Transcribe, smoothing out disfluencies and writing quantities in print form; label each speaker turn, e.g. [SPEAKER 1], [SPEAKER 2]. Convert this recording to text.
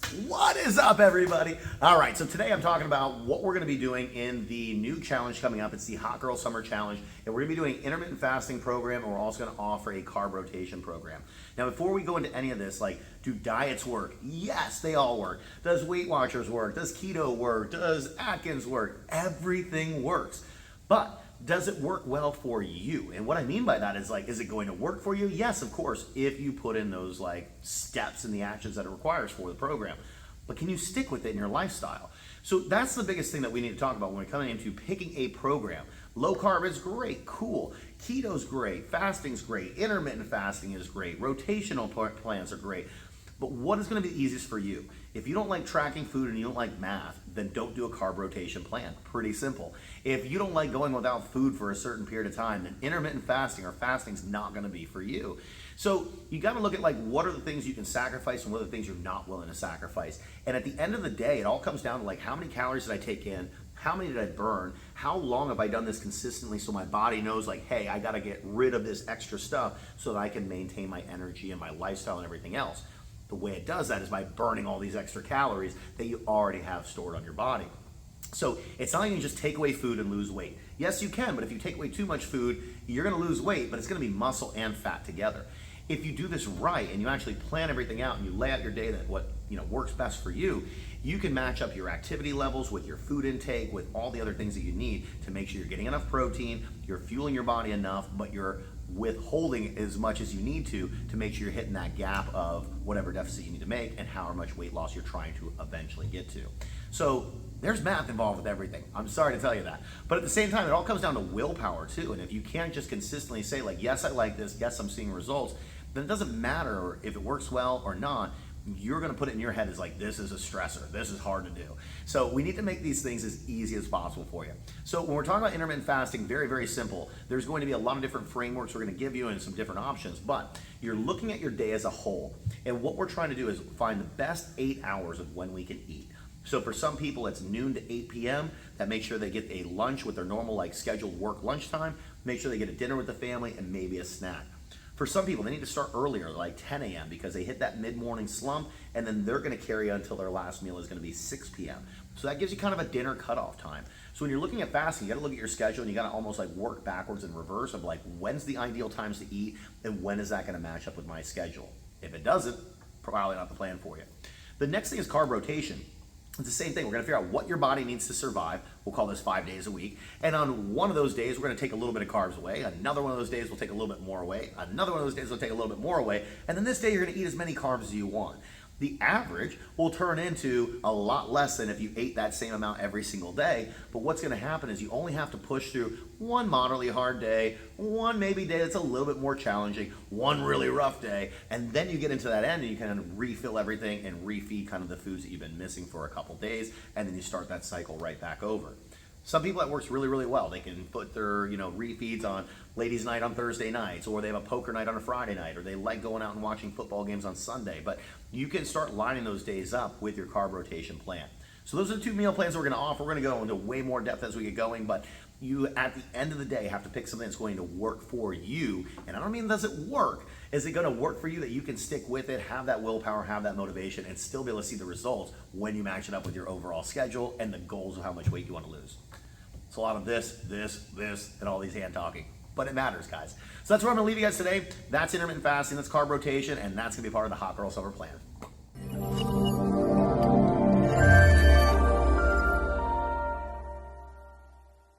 [SPEAKER 1] What is up, everybody? All right, so today I'm talking about what we're going to be doing in the new challenge coming up. It's the Hot Girl Summer Challenge, and we're going to be doing intermittent fasting program, and we're also going to offer a carb rotation program. Now, before we go into any of this, like, do diets work? Yes, they all work. Does Weight Watchers work? Does keto work? Does Atkins work? Everything works. But does it work well for you? And what I mean by that is, like, is it going to work for you? Yes, of course, if you put in those like steps and the actions that it requires for the program. But can you stick with it in your lifestyle? So that's the biggest thing that we need to talk about when we're coming into picking a program. Low carb is great, cool. Keto's great, fasting's great, intermittent fasting is great, rotational plans are great. But what is going to be easiest for you? If you don't like tracking food and you don't like math, then don't do a carb rotation plan. Pretty simple. If you don't like going without food for a certain period of time, then intermittent fasting or fasting's not going to be for you. So you got to look at, like, what are the things you can sacrifice and what are the things you're not willing to sacrifice. And at the end of the day, it all comes down to, like, how many calories did I take in? How many did I burn? How long have I done this consistently so my body knows, like, hey, I got to get rid of this extra stuff so that I can maintain my energy and my lifestyle and everything else. The way it does that is by burning all these extra calories that you already have stored on your body. So it's not like you can just take away food and lose weight. Yes, you can, but if you take away too much food, you're going to lose weight, but it's going to be muscle and fat together. If you do this right and you actually plan everything out and you lay out your day that what works best for you, you can match up your activity levels with your food intake, with all the other things that you need to make sure you're getting enough protein, you're fueling your body enough, but you're withholding as much as you need to make sure you're hitting that gap of whatever deficit you need to make and how much weight loss you're trying to eventually get to. So there's math involved with everything. I'm sorry to tell you that. But at the same time, it all comes down to willpower too. And if you can't just consistently say, like, yes, I like this, yes, I'm seeing results, then it doesn't matter if it works well or not. You're going to put it in your head as, like, this is a stressor, this is hard to do. So we need to make these things as easy as possible for you. So when we're talking about intermittent fasting, very, very simple. There's going to be a lot of different frameworks we're going to give you and some different options, but you're looking at your day as a whole. And what we're trying to do is find the best 8 hours of when we can eat. So for some people, it's noon to 8 p.m. That makes sure they get a lunch with their normal, like, scheduled work lunchtime, make sure they get a dinner with the family and maybe a snack. For some people, they need to start earlier, like 10 a.m. because they hit that mid-morning slump, and then they're going to carry on until their last meal is going to be 6 p.m. So that gives you kind of a dinner cutoff time. So when you're looking at fasting, you got to look at your schedule and you got to almost like work backwards and reverse of, like, when's the ideal times to eat and when is that going to match up with my schedule. If it doesn't, probably not the plan for you. The next thing is carb rotation. It's the same thing. We're going to figure out what your body needs to survive. We'll call this 5 days a week. And on one of those days, we're going to take a little bit of carbs away. Another one of those days, we'll take a little bit more away. Another one of those days, we'll take a little bit more away. And then this day, you're going to eat as many carbs as you want. The average will turn into a lot less than if you ate that same amount every single day. But what's going to happen is you only have to push through one moderately hard day, one maybe day that's a little bit more challenging, one really rough day, and then you get into that end and you kind of refill everything and refeed kind of the foods that you've been missing for a couple days, and then you start that cycle right back over. Some people, that works really, really well. They can put their, refeeds on ladies' night on Thursday nights, or they have a poker night on a Friday night, or they like going out and watching football games on Sunday. But you can start lining those days up with your carb rotation plan. So those are the 2 meal plans that we're going to offer. We're going to go into way more depth as we get going, but you, at the end of the day, have to pick something that's going to work for you. And I don't mean does it work. Is it going to work for you that you can stick with it, have that willpower, have that motivation, and still be able to see the results when you match it up with your overall schedule and the goals of how much weight you want to lose? It's a lot of this, and all these hand talking. But it matters, guys. So that's where I'm going to leave you guys today. That's intermittent fasting, that's carb rotation, and that's going to be part of the Hot Girl Summer Plan.